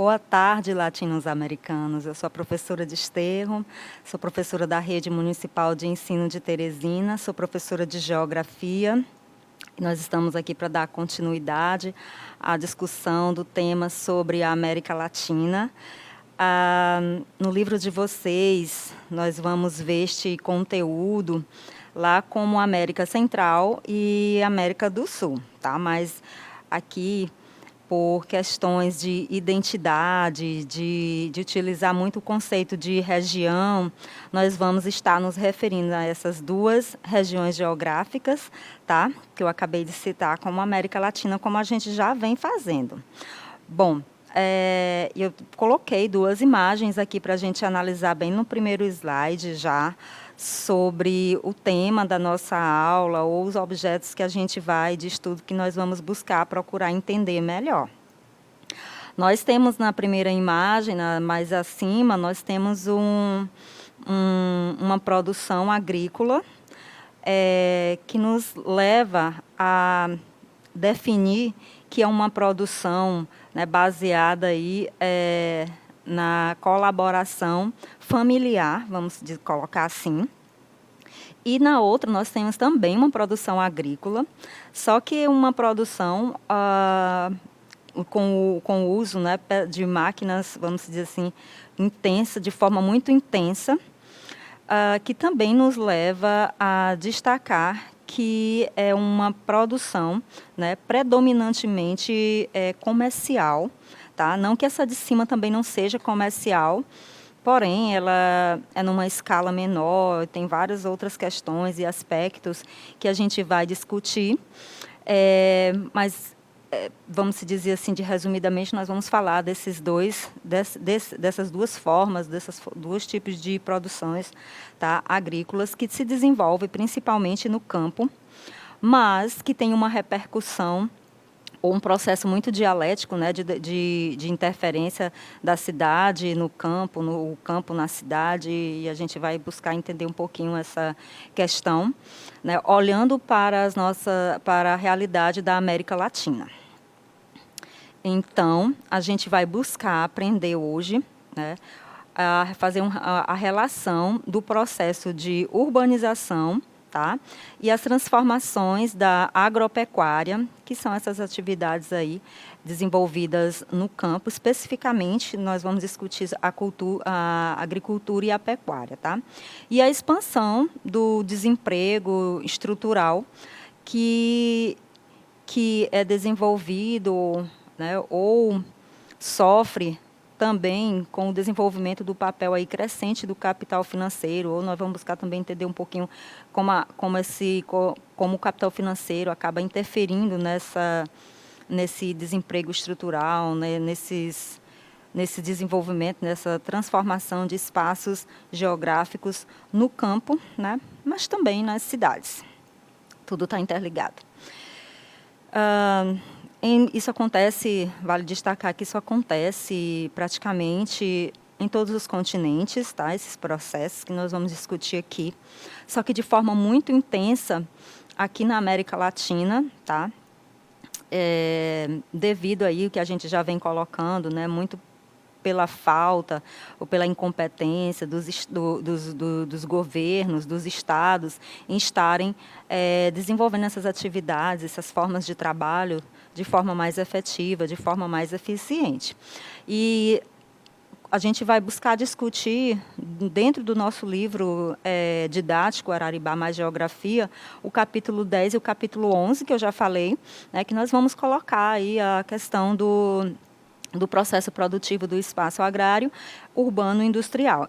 Boa tarde, latinos-americanos. Eu sou a professora Desterro, sou professora da Rede Municipal de Ensino de Teresina, sou professora de Geografia. Nós estamos aqui para dar continuidade à discussão do tema sobre a América Latina. No livro de vocês, nós vamos ver este conteúdo lá como América Central e América do Sul, tá? Mas aqui, por questões de identidade, de utilizar muito o conceito de região, nós vamos estar nos referindo a essas duas regiões geográficas, tá? Que eu acabei de citar como América Latina, como a gente já vem fazendo. Bom, eu coloquei duas imagens aqui para a gente analisar bem no primeiro slide já, sobre o tema da nossa aula ou os objetos que a gente vai de estudo que nós vamos buscar, procurar entender melhor. Nós temos na primeira imagem, mais acima, nós temos uma produção agrícola que nos leva a definir que é uma produção, né, baseada aí, na colaboração familiar, vamos colocar assim. E na outra nós temos também uma produção agrícola, só que uma produção com o uso, né, de máquinas, vamos dizer assim, intensa, de forma muito intensa, que também nos leva a destacar que é uma produção, né, predominantemente comercial, tá? Não que essa de cima também não seja comercial, porém ela é numa escala menor, tem várias outras questões e aspectos que a gente vai discutir, mas vamos dizer assim, resumidamente, nós vamos falar dessas duas formas, desses dois tipos de produções, tá, agrícolas que se desenvolvem principalmente no campo, mas que tem uma repercussão ou um processo muito dialético, né, de interferência da cidade no campo, no campo na cidade, e a gente vai buscar entender um pouquinho essa questão, né, olhando para a realidade da América Latina. Então, a gente vai buscar aprender hoje, né, a fazer a relação do processo de urbanização, tá, e as transformações da agropecuária, que são essas atividades aí desenvolvidas no campo. Especificamente, nós vamos discutir a agricultura e a pecuária, tá? E a expansão do desemprego estrutural que é desenvolvido, né, ou sofre também com o desenvolvimento do papel aí crescente do capital financeiro, ou nós vamos buscar também entender um pouquinho como o capital financeiro acaba interferindo nesse desemprego estrutural, né, nesse desenvolvimento, nessa transformação de espaços geográficos no campo, né, mas também nas cidades. Tudo está interligado. Isso acontece, vale destacar que isso acontece praticamente em todos os continentes, tá? Esses processos que nós vamos discutir aqui, só que de forma muito intensa aqui na América Latina, tá? Devido aí o que a gente já vem colocando, né, muito pela falta ou pela incompetência dos governos, dos estados, em estarem desenvolvendo essas atividades, essas formas de trabalho de forma mais efetiva, de forma mais eficiente. E a gente vai buscar discutir, dentro do nosso livro didático, Araribá mais Geografia, o capítulo 10 e o capítulo 11, que eu já falei, né, que nós vamos colocar aí a questão do processo produtivo do espaço agrário urbano-industrial,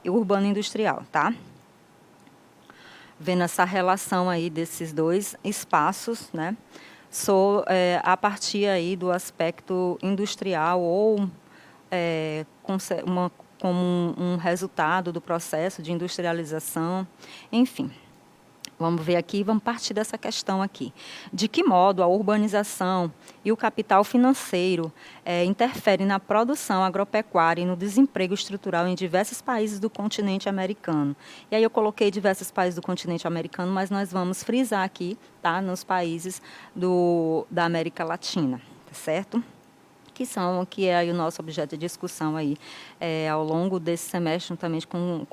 tá? Vendo essa relação aí desses dois espaços, né? A partir aí do aspecto industrial ou como um resultado do processo de industrialização, enfim. Vamos ver aqui, vamos partir dessa questão aqui. De que modo a urbanização e o capital financeiro interferem na produção agropecuária e no desemprego estrutural em diversos países do continente americano? E aí eu coloquei diversos países do continente americano, mas nós vamos frisar aqui, tá, nos países da América Latina, tá certo? que é aí o nosso objeto de discussão aí, ao longo desse semestre, juntamente com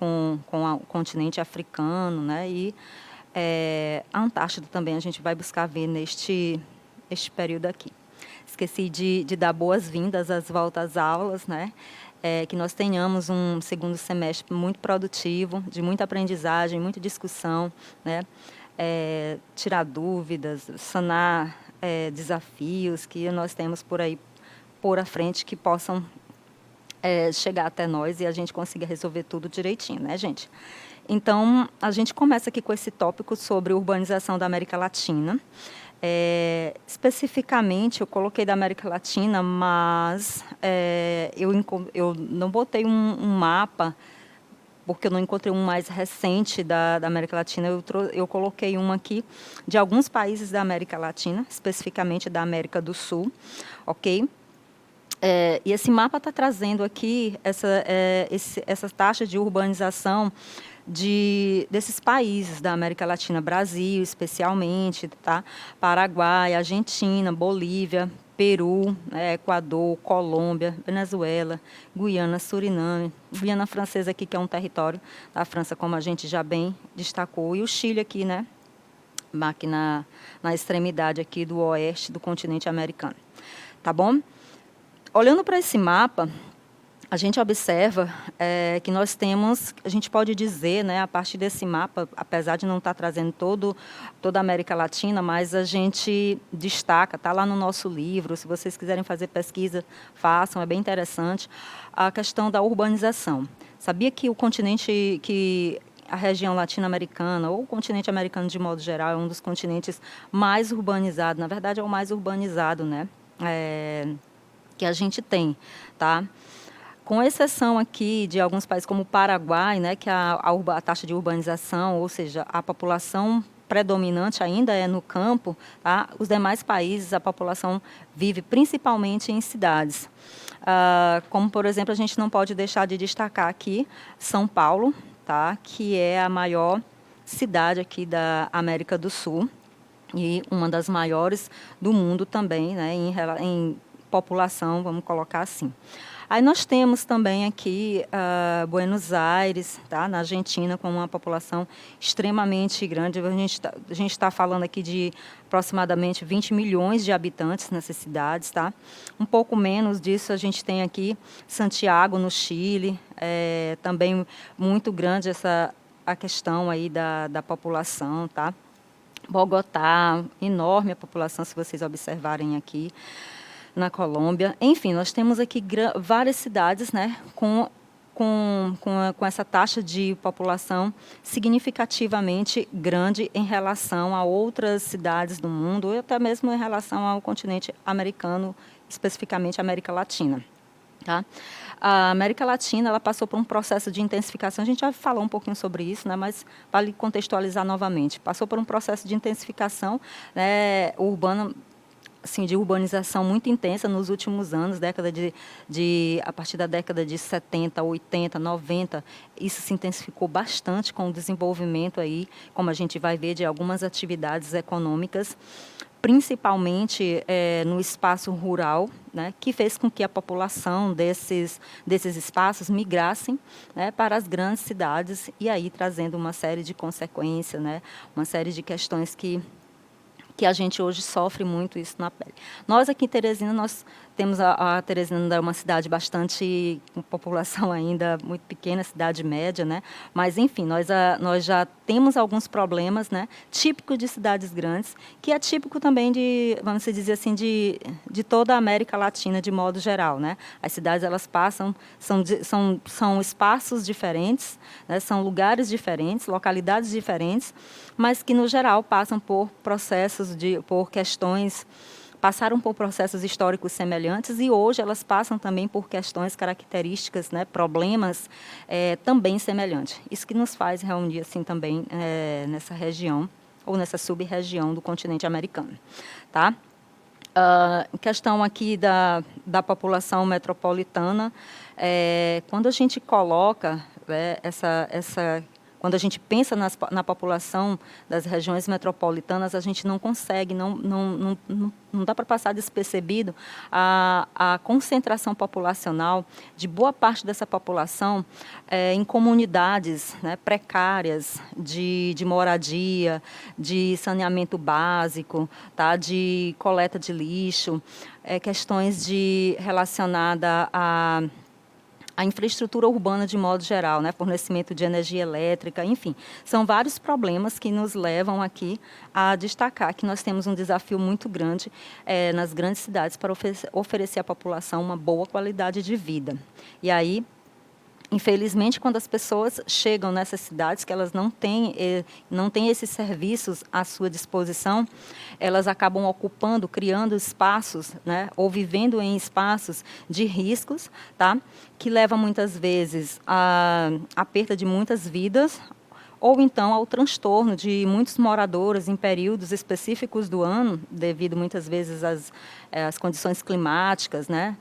o continente africano, né, e a Antártida também a gente vai buscar ver neste período aqui. Esqueci de dar boas-vindas às voltas às aulas, né, que nós tenhamos um segundo semestre muito produtivo, de muita aprendizagem, muita discussão, né, tirar dúvidas, sanar desafios que nós temos por aí por à frente que possam chegar até nós e a gente consiga resolver tudo direitinho, né, gente? Então, a gente começa aqui com esse tópico sobre urbanização da América Latina. Especificamente, eu coloquei da América Latina, mas eu não botei um mapa, porque eu não encontrei um mais recente da América Latina. Eu coloquei um aqui de alguns países da América Latina, especificamente da América do Sul, ok? E esse mapa está trazendo aqui essa taxa de urbanização desses países da América Latina, Brasil especialmente, tá? Paraguai, Argentina, Bolívia, Peru, Equador, Colômbia, Venezuela, Guiana, Suriname, Guiana Francesa aqui, que é um território da França, como a gente já bem destacou, e o Chile aqui, né? Aqui na extremidade aqui do oeste do continente americano. Tá bom? Olhando para esse mapa, a gente observa que nós temos, a gente pode dizer, né, a partir desse mapa, apesar de não estar trazendo toda a América Latina, mas a gente destaca, está lá no nosso livro, se vocês quiserem fazer pesquisa, façam, é bem interessante, a questão da urbanização. Sabia que o continente, que a região latino-americana, ou o continente americano de modo geral, é um dos continentes mais urbanizados, na verdade é o mais urbanizado, né, que a gente tem, tá? Com exceção aqui de alguns países como o Paraguai, né, que a taxa de urbanização, ou seja, a população predominante ainda é no campo, tá? Os demais países, a população vive principalmente em cidades. Como, por exemplo, a gente não pode deixar de destacar aqui São Paulo, tá? Que é a maior cidade aqui da América do Sul e uma das maiores do mundo também, né, em população, vamos colocar assim. Aí nós temos também aqui Buenos Aires, tá, na Argentina, com uma população extremamente grande. A gente está falando aqui de aproximadamente 20 milhões de habitantes nessas cidades. Tá? Um pouco menos disso a gente tem aqui Santiago, no Chile, também muito grande a questão aí da população. Tá? Bogotá, enorme a população, se vocês observarem aqui, na Colômbia. Enfim, nós temos aqui várias cidades, né, com essa taxa de população significativamente grande em relação a outras cidades do mundo, ou até mesmo em relação ao continente americano, especificamente a América Latina. Tá? A América Latina ela passou por um processo de intensificação, a gente já falou um pouquinho sobre isso, né, mas vale contextualizar novamente. Passou por um processo de intensificação, né, urbana, assim, de urbanização muito intensa nos últimos anos, a partir da década de 70, 80, 90, isso se intensificou bastante com o desenvolvimento aí, como a gente vai ver, de algumas atividades econômicas, principalmente no espaço rural, né, que fez com que a população desses espaços migrassem, né, para as grandes cidades, e aí trazendo uma série de consequências, né, uma série de questões que a gente hoje sofre muito isso na pele. Nós aqui em Teresina, nós temos a Teresina é uma cidade bastante, com população ainda muito pequena, cidade média, né? Mas, enfim, nós já temos alguns problemas, né? Típico de cidades grandes, que é típico também vamos dizer assim, de toda a América Latina, de modo geral, né? As cidades, elas passam, são espaços diferentes, né? São lugares diferentes, localidades diferentes, mas que, no geral, passam por processos, por questões, passaram por processos históricos semelhantes e hoje elas passam também por questões características, né, problemas também semelhantes. Isso que nos faz reunir assim também nessa região ou nessa sub-região do continente americano. Tá? Questão aqui da população metropolitana, quando a gente coloca quando a gente pensa na população das regiões metropolitanas, a gente não consegue, não dá para passar despercebido a concentração populacional de boa parte dessa população em comunidades, né, precárias de moradia, de saneamento básico, tá, de coleta de lixo, questões relacionadas a infraestrutura urbana de modo geral, né, fornecimento de energia elétrica, enfim, são vários problemas que nos levam aqui a destacar que nós temos um desafio muito grande nas grandes cidades para oferecer à população uma boa qualidade de vida. E aí, infelizmente, quando as pessoas chegam nessas cidades que elas não têm esses serviços à sua disposição, elas acabam ocupando, criando espaços, né, ou vivendo em espaços de riscos, tá, que leva muitas vezes à perda de muitas vidas, ou então ao transtorno de muitos moradores em períodos específicos do ano, devido muitas vezes às condições climáticas, né,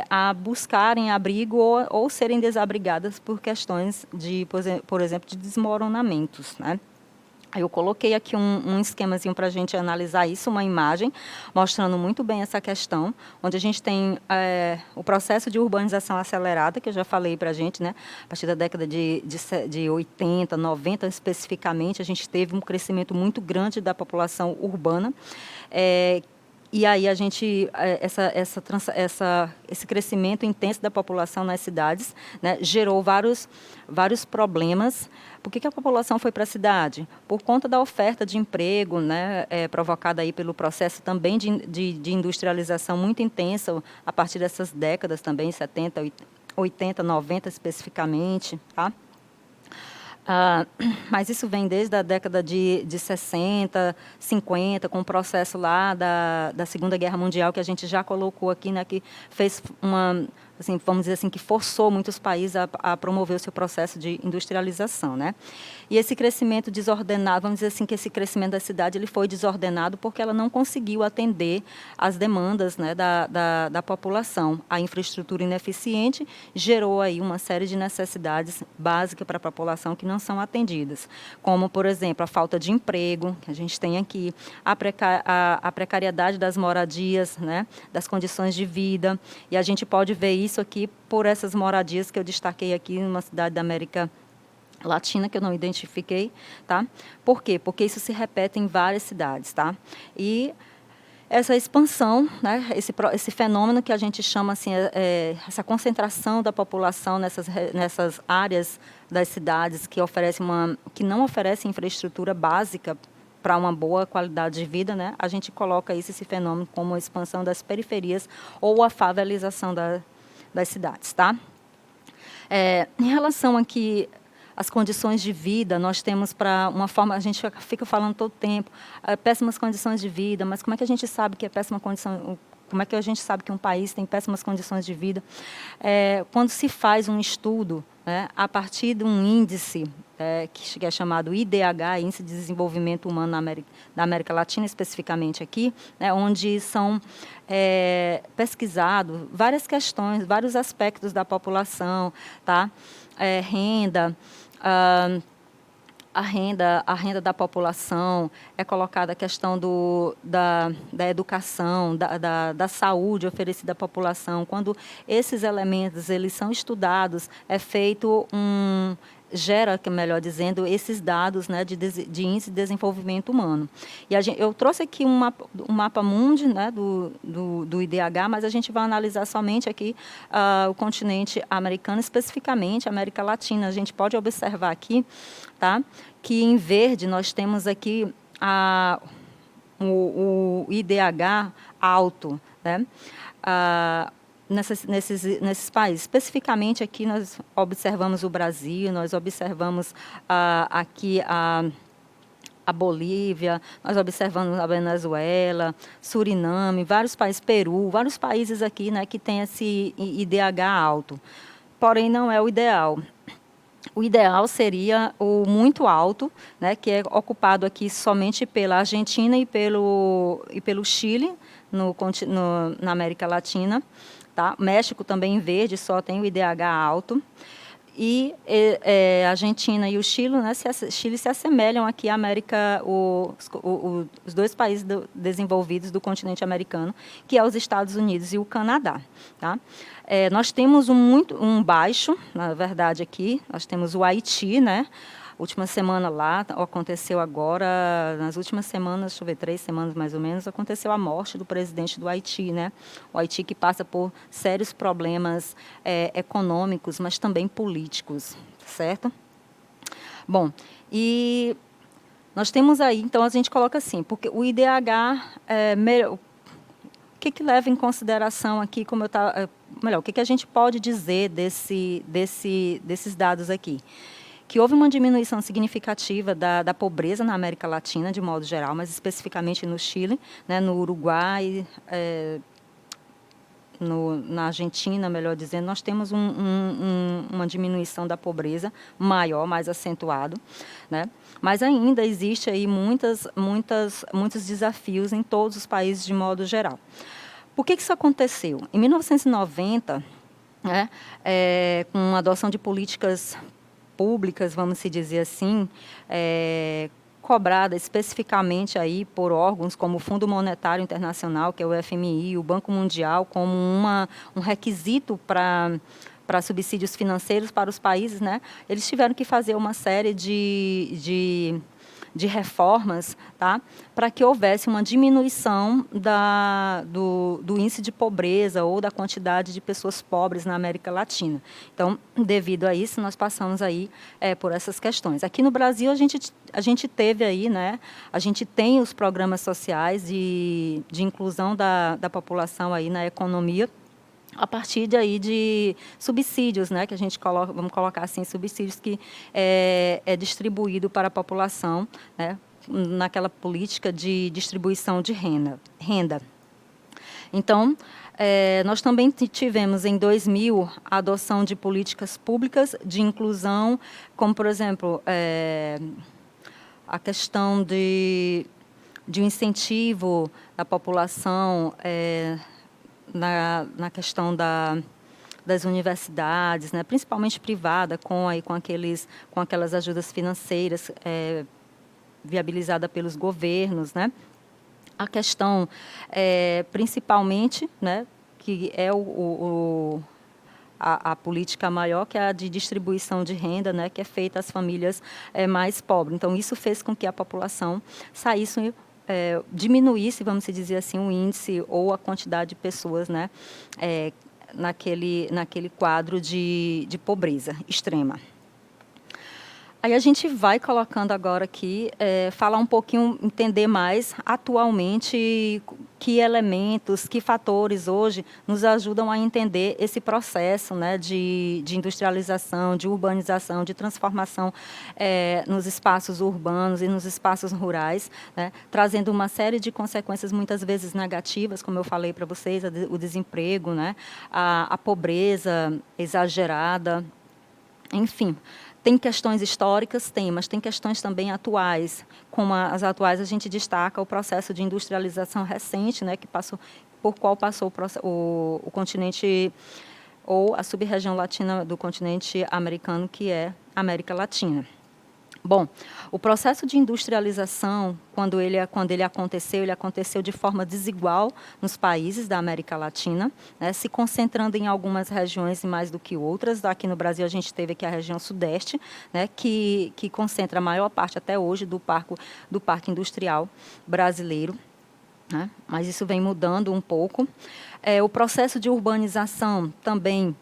a buscarem abrigo ou serem desabrigadas por questões por exemplo, de desmoronamentos, né. Eu coloquei aqui um esquemazinho para a gente analisar isso, uma imagem, mostrando muito bem essa questão, onde a gente tem o processo de urbanização acelerada, que eu já falei para a gente, né? A partir da década de 80, 90 especificamente, a gente teve um crescimento muito grande da população urbana, e aí a gente, esse crescimento intenso da população nas cidades, né, gerou vários problemas. Por que a população foi para a cidade? Por conta da oferta de emprego, né, provocada aí pelo processo também de industrialização muito intensa, a partir dessas décadas também, 70, 80, 90 especificamente, tá? Mas isso vem desde a década de 60, 50, com o processo lá da Segunda Guerra Mundial, que a gente já colocou aqui, né, que fez assim, vamos dizer assim, que forçou muitos países a promover o seu processo de industrialização, né? E esse crescimento desordenado, vamos dizer assim, que esse crescimento da cidade ele foi desordenado porque ela não conseguiu atender às demandas, né, da população. A infraestrutura ineficiente gerou aí uma série de necessidades básicas para a população que não são atendidas, como, por exemplo, a falta de emprego, que a gente tem aqui, a precariedade das moradias, né, das condições de vida, e a gente pode ver isso aqui por essas moradias que eu destaquei aqui numa cidade da América Latina, que eu não identifiquei, tá? Por quê? Porque isso se repete em várias cidades, tá? E essa expansão, né, esse fenômeno que a gente chama assim, essa concentração da população nessas áreas das cidades que não oferecem infraestrutura básica para uma boa qualidade de vida, né, a gente coloca esse fenômeno como a expansão das periferias ou a favelização das cidades, tá? Em relação aqui as condições de vida, nós temos para uma forma, a gente fica falando todo o tempo, péssimas condições de vida, mas como é que a gente sabe que é péssima condição, como é que a gente sabe que um país tem péssimas condições de vida? Quando se faz um estudo, né, a partir de um índice que é chamado IDH, Índice de Desenvolvimento Humano da América Latina, especificamente aqui, né, onde são pesquisados várias questões, vários aspectos da população, tá? Renda, a renda da população, é colocada a questão da educação, da saúde oferecida à população. Quando esses elementos eles são estudados, é feito gera, melhor dizendo, esses dados, né, de índice de desenvolvimento humano. E eu trouxe aqui um mapa mundi, né, do IDH, mas a gente vai analisar somente aqui o continente americano, especificamente a América Latina. A gente pode observar aqui, tá, que em verde nós temos aqui o IDH alto, né, nesses países. Especificamente aqui nós observamos o Brasil, nós observamos aqui a Bolívia, nós observamos a Venezuela, Suriname, vários países, Peru, vários países aqui, né, que tem esse IDH alto. Porém, não é o ideal. O ideal seria o muito alto, né, que é ocupado aqui somente pela Argentina e pelo Chile, na América Latina. Tá? México também em verde, só tem o IDH alto. a Argentina e o Chile, né, Chile se assemelham aqui à América, os dois países desenvolvidos do continente americano, que é os Estados Unidos e o Canadá. Tá? Nós temos um baixo, na verdade, aqui, nós temos o Haiti, né? Última semana lá, aconteceu agora, nas últimas semanas, deixa eu ver, 3 semanas mais ou menos, aconteceu a morte do presidente do Haiti, né? O Haiti que passa por sérios problemas econômicos, mas também políticos, certo? Bom, e nós temos aí, então a gente coloca assim, porque o IDH, o que leva em consideração aqui, como eu estava, melhor, o que a gente pode dizer desses dados aqui? Que houve uma diminuição significativa da pobreza na América Latina, de modo geral, mas especificamente no Chile, né, no Uruguai, na Argentina, melhor dizendo, nós temos uma diminuição da pobreza maior, mais acentuado, né? Mas ainda existe aí muitos desafios em todos os países de modo geral. Por que isso aconteceu? Em 1990, né, com a adoção de políticas públicas, vamos se dizer assim, cobrada especificamente aí por órgãos como o Fundo Monetário Internacional, que é o FMI, o Banco Mundial, como um requisito para subsídios financeiros para os países, né? Eles tiveram que fazer uma série de reformas, tá? Para que houvesse uma diminuição do índice de pobreza ou da quantidade de pessoas pobres na América Latina. Então, devido a isso, nós passamos aí por essas questões. Aqui no Brasil, a gente teve aí, né? A gente tem os programas sociais de inclusão da população aí na economia, a partir de subsídios, né, que a gente coloca, vamos colocar assim, subsídios que é distribuído para a população, né, naquela política de distribuição de renda. Então, nós também tivemos em 2000 a adoção de políticas públicas de inclusão, como, por exemplo, a questão de um incentivo da população na questão das universidades, né, principalmente privada, com aquelas ajudas financeiras viabilizadas pelos governos, né? A questão, principalmente, né, que é a política maior, que é a de distribuição de renda, né, que é feita às famílias mais pobres. Então, isso fez com que a população saísse, diminuísse, vamos dizer assim, o índice ou a quantidade de pessoas, né, naquele quadro de pobreza extrema. Aí a gente vai colocando agora aqui, falar um pouquinho, entender mais atualmente que elementos, que fatores hoje nos ajudam a entender esse processo, né, de industrialização, de urbanização, de transformação nos espaços urbanos e nos espaços rurais, né, trazendo uma série de consequências muitas vezes negativas, como eu falei para vocês, o desemprego, né, a pobreza exagerada, enfim. Tem questões históricas, mas tem questões também atuais. Como as atuais, a gente destaca o processo de industrialização recente, né, por qual passou o continente, ou a sub-região latina do continente americano, que é a América Latina. Bom, o processo de industrialização, quando ele aconteceu de forma desigual nos países da América Latina, né, se concentrando em algumas regiões mais do que outras. Aqui no Brasil, a gente teve aqui a região sudeste, né, que concentra a maior parte até hoje do parque industrial brasileiro, né, mas isso vem mudando um pouco. O processo de urbanização também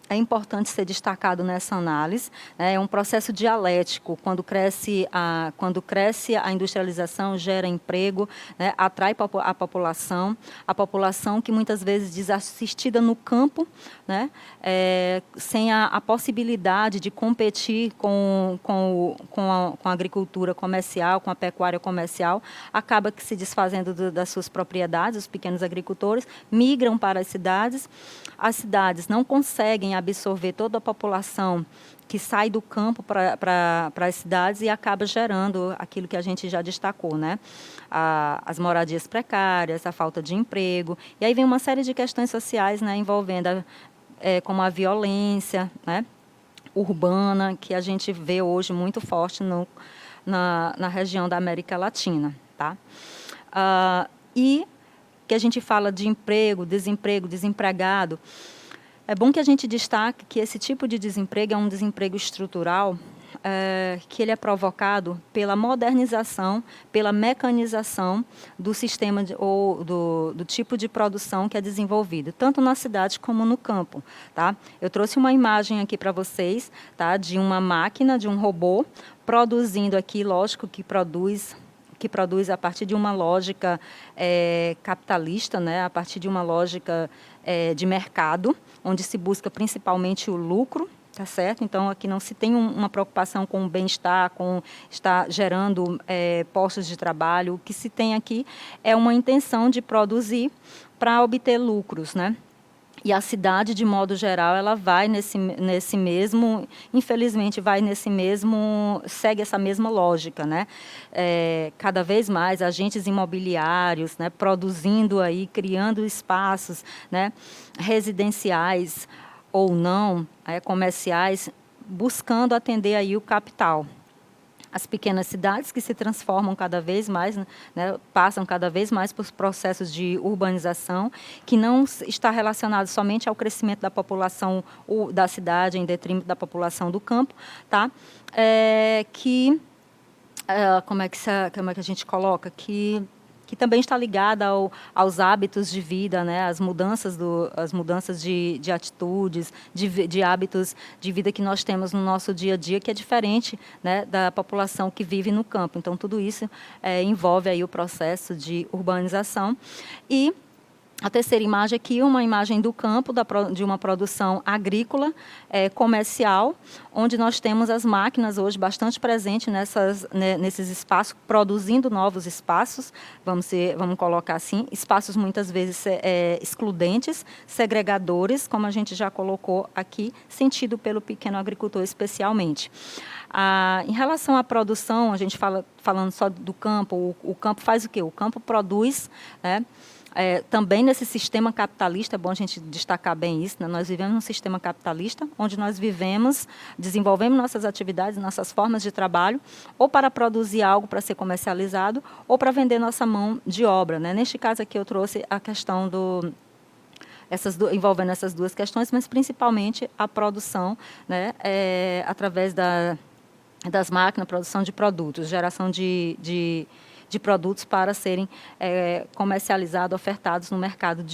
é importante ser destacado nessa análise. É um processo dialético. Quando cresce a industrialização, gera emprego, né, atrai a população que muitas vezes desassistida no campo, né, sem a possibilidade de competir com a agricultura comercial, com a pecuária comercial, acaba que se desfazendo das suas propriedades. Os pequenos agricultores migram para as cidades não conseguem absorver toda a população que sai do campo para as cidades e acaba gerando aquilo que a gente já destacou, né? As moradias precárias, a falta de emprego. E aí vem uma série de questões sociais, né, envolvendo como a violência, né? urbana que a gente vê hoje muito forte na região da América Latina. Tá? E que a gente fala de emprego, desemprego, desempregado, é bom que a gente destaque que esse tipo de desemprego é um desemprego estrutural, que ele é provocado pela modernização, pela mecanização do sistema ou do tipo de produção que é desenvolvido, tanto na cidade como no campo. Tá? Eu trouxe uma imagem aqui para vocês, tá, de uma máquina, de um robô, produzindo aqui, lógico que produz a partir de uma lógica capitalista, né, a partir de uma lógica de mercado, onde se busca principalmente o lucro, tá certo? Então, aqui não se tem uma preocupação com o bem-estar, com estar gerando postos de trabalho. O que se tem aqui é uma intenção de produzir para obter lucros, né? E a cidade, de modo geral, ela vai nesse mesmo, infelizmente, segue essa mesma lógica, né? Cada vez mais agentes imobiliários, né, produzindo aí, criando espaços, né, residenciais ou não, comerciais, buscando atender aí o capital. As pequenas cidades que se transformam cada vez mais, né, passam cada vez mais por processos de urbanização, que não está relacionado somente ao crescimento da população da cidade, em detrimento da população do campo, tá? Como é que a gente coloca? Que também está ligada aos hábitos de vida, né? As mudanças de atitudes, de hábitos de vida que nós temos no nosso dia a dia, que é diferente, né, da população que vive no campo. Então, tudo isso envolve aí o processo de urbanização. E a terceira imagem aqui, uma imagem do campo, de uma produção agrícola, comercial, onde nós temos as máquinas hoje bastante presentes nesses espaços, produzindo novos espaços, vamos colocar assim, espaços muitas vezes excludentes, segregadores, como a gente já colocou aqui, sentido pelo pequeno agricultor especialmente. Em relação à produção, a gente falando só do campo, o campo faz o quê? O campo produz, né? Também nesse sistema capitalista, é bom a gente destacar bem isso, né? Nós vivemos num sistema capitalista, onde nós desenvolvemos nossas atividades, nossas formas de trabalho, ou para produzir algo para ser comercializado, ou para vender nossa mão de obra, né? Neste caso aqui eu trouxe a questão envolvendo essas duas questões, mas principalmente a produção, né? Através das máquinas, produção de produtos, geração de produtos para serem comercializados, ofertados no mercado.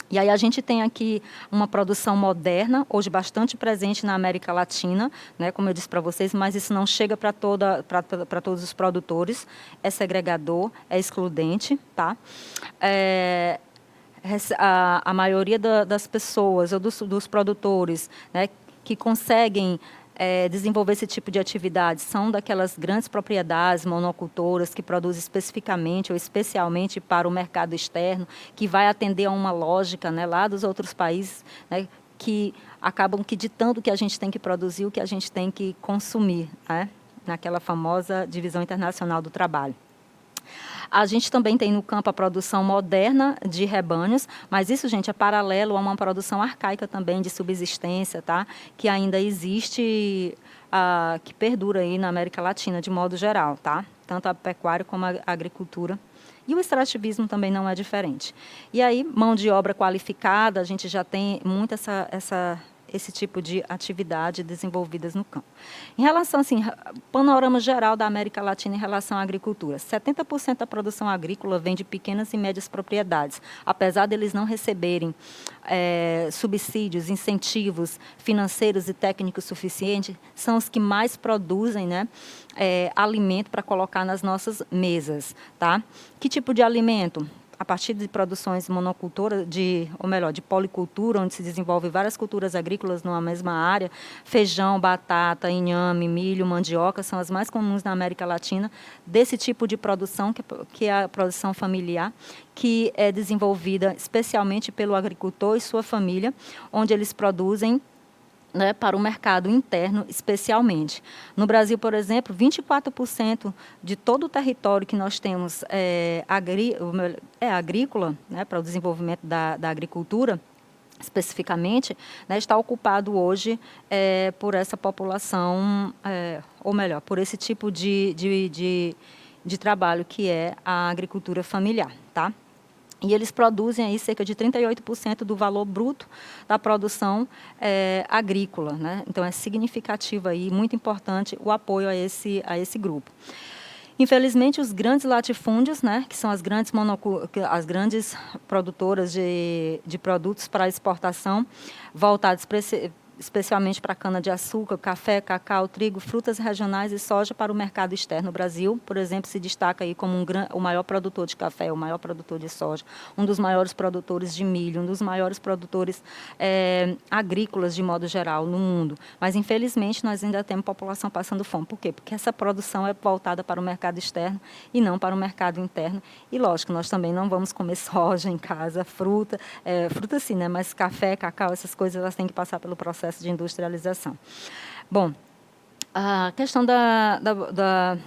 E aí a gente tem aqui uma produção moderna, hoje bastante presente na América Latina, né, como eu disse para vocês, mas isso não chega para todos os produtores, é segregador, é excludente, tá? A maioria das pessoas ou dos produtores, né, que conseguem desenvolver esse tipo de atividade são daquelas grandes propriedades monocultoras que produzem especificamente ou especialmente para o mercado externo, que vai atender a uma lógica, né, lá dos outros países, né, que acabam ditando o que a gente tem que produzir, o que a gente tem que consumir, né, naquela famosa divisão internacional do trabalho. A gente também tem no campo a produção moderna de rebanhos, mas isso, gente, é paralelo a uma produção arcaica também de subsistência, tá? Que ainda existe, que perdura aí na América Latina de modo geral, tá? Tanto a pecuária como a agricultura. E o extrativismo também não é diferente. E aí, mão de obra qualificada, a gente já tem muito esse tipo de atividade desenvolvidas no campo. Em relação, assim, panorama geral da América Latina em relação à agricultura, 70% da produção agrícola vem de pequenas e médias propriedades. Apesar deles não receberem subsídios, incentivos financeiros e técnicos suficientes, são os que mais produzem, né, alimento para colocar nas nossas mesas. Tá? Que tipo de alimento? A partir de produções monocultoras, de policultura, onde se desenvolve várias culturas agrícolas numa mesma área, feijão, batata, inhame, milho, mandioca, são as mais comuns na América Latina, desse tipo de produção, que é a produção familiar, que é desenvolvida especialmente pelo agricultor e sua família, onde eles produzem, né, para o mercado interno, especialmente. No Brasil, por exemplo, 24% de todo o território que nós temos agrícola, né, para o desenvolvimento da agricultura, especificamente, né, está ocupado hoje por essa população, ou melhor, por esse tipo de trabalho que é a agricultura familiar, tá? E eles produzem aí cerca de 38% do valor bruto da produção agrícola, né? Então é significativo aí, muito importante o apoio a esse grupo. Infelizmente, os grandes latifúndios, né, que são as grandes produtoras de produtos para exportação, voltados especialmente para a cana-de-açúcar, café, cacau, trigo, frutas regionais e soja para o mercado externo. O Brasil, por exemplo, se destaca aí como o maior produtor de café, o maior produtor de soja, um dos maiores produtores de milho, um dos maiores produtores agrícolas, de modo geral, no mundo. Mas, infelizmente, nós ainda temos população passando fome. Por quê? Porque essa produção é voltada para o mercado externo e não para o mercado interno. E, lógico, nós também não vamos comer soja em casa, fruta sim, né? Mas café, cacau, essas coisas, elas têm que passar pelo processo de industrialização. Bom, a questão da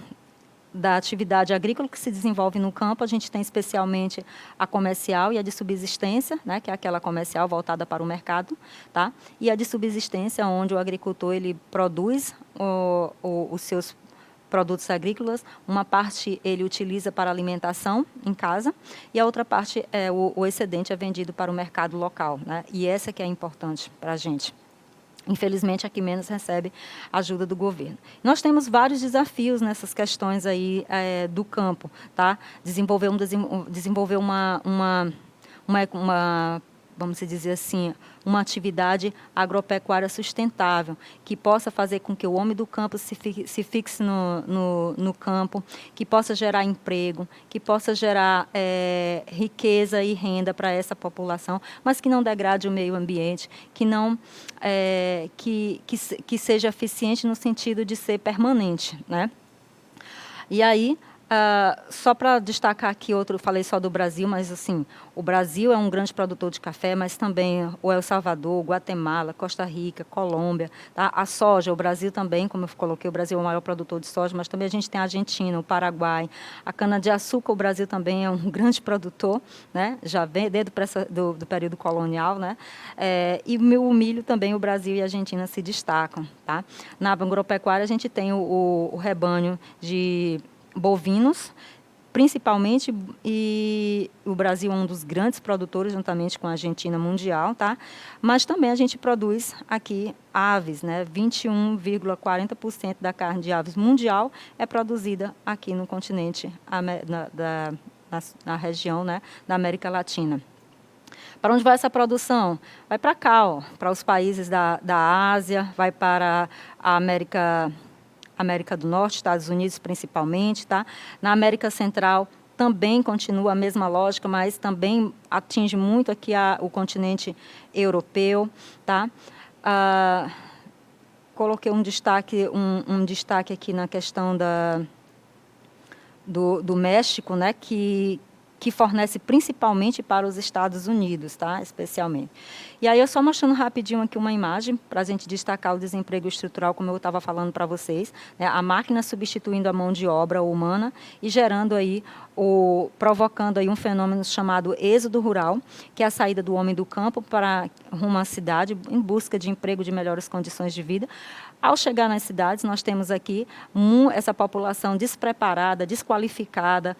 atividade agrícola que se desenvolve no campo, a gente tem especialmente a comercial e a de subsistência, né, que é aquela comercial voltada para o mercado, tá? E a de subsistência, onde o agricultor ele produz os seus produtos agrícolas, uma parte ele utiliza para alimentação em casa e a outra parte, o excedente é vendido para o mercado local, né? E essa que é importante para a gente. Infelizmente, a que menos recebe ajuda do governo. Nós temos vários desafios nessas questões aí do campo, tá? Desenvolver vamos dizer assim, uma atividade agropecuária sustentável, que possa fazer com que o homem do campo se fixe no campo, que possa gerar emprego, que possa gerar riqueza e renda para essa população, mas que não degrade o meio ambiente, que não que seja eficiente no sentido de ser permanente, né? E aí, só para destacar aqui falei só do Brasil, mas assim, o Brasil é um grande produtor de café, mas também o El Salvador, Guatemala, Costa Rica, Colômbia, tá? A soja, o Brasil também, como eu coloquei, o Brasil é o maior produtor de soja, mas também a gente tem a Argentina, o Paraguai, a cana-de-açúcar, o Brasil também é um grande produtor, né? Já vem desde do período colonial, né? E o milho também, o Brasil e a Argentina se destacam, tá? Na agropecuária a gente tem o rebanho de bovinos, principalmente, e o Brasil é um dos grandes produtores, juntamente com a Argentina, mundial, tá? Mas também a gente produz aqui aves, né? 21,40% da carne de aves mundial é produzida aqui no continente, na região, né, da América Latina. Para onde vai essa produção? Vai para cá, para os países da Ásia, vai para a América do Norte, Estados Unidos principalmente, tá? Na América Central também continua a mesma lógica, mas também atinge muito aqui o continente europeu, tá? Coloquei um destaque aqui na questão do México, né? Que fornece principalmente para os Estados Unidos, tá? Especialmente. E aí eu só mostrando rapidinho aqui uma imagem para a gente destacar o desemprego estrutural, como eu estava falando para vocês, né? A máquina substituindo a mão de obra humana e gerando aí, provocando aí um fenômeno chamado êxodo rural, que é a saída do homem do campo para rumo à cidade em busca de emprego, de melhores condições de vida. Ao chegar nas cidades, nós temos aqui essa população despreparada, desqualificada,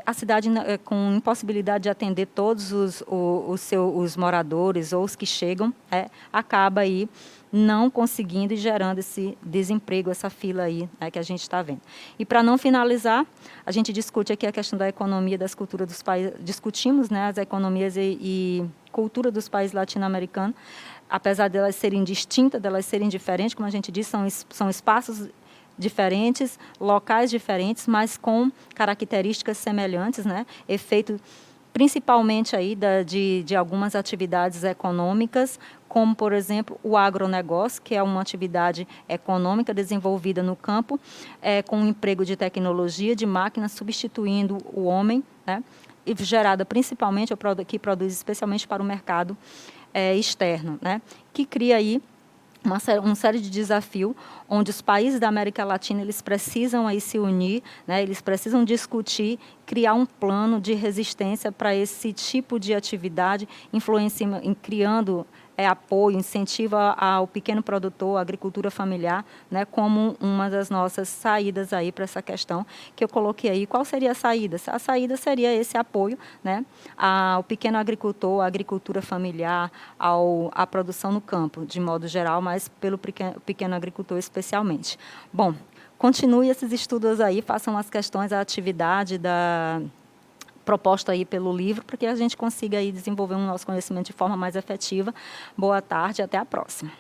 a cidade com impossibilidade de atender todos os moradores ou os que chegam, acaba aí não conseguindo e gerando esse desemprego, essa fila aí, né, que a gente está vendo. E para não finalizar, a gente discute aqui a questão da economia, das culturas dos países, discutimos, né, as economias e cultura dos países latino-americanos, apesar de elas serem distintas, de elas serem diferentes, como a gente disse, são espaços diferentes, locais diferentes, mas com características semelhantes, né? Efeito principalmente aí de algumas atividades econômicas, como, por exemplo, o agronegócio, que é uma atividade econômica desenvolvida no campo, com um emprego de tecnologia, de máquinas, substituindo o homem, né? E gerada principalmente, que produz especialmente para o mercado externo, né? Que cria aí uma série de desafios, onde os países da América Latina eles precisam aí se unir, né, eles precisam discutir, criar um plano de resistência para esse tipo de atividade, influencia em criando apoio, incentiva ao pequeno produtor, à agricultura familiar, né, como uma das nossas saídas aí para essa questão que eu coloquei aí. Qual seria a saída? A saída seria esse apoio, né, ao pequeno agricultor, à agricultura familiar, à produção no campo, de modo geral, mas pelo pequeno agricultor especialmente. Bom, continue esses estudos aí, façam as questões, a atividade proposta aí pelo livro, para que a gente consiga aí desenvolver o nosso conhecimento de forma mais efetiva. Boa tarde, até a próxima.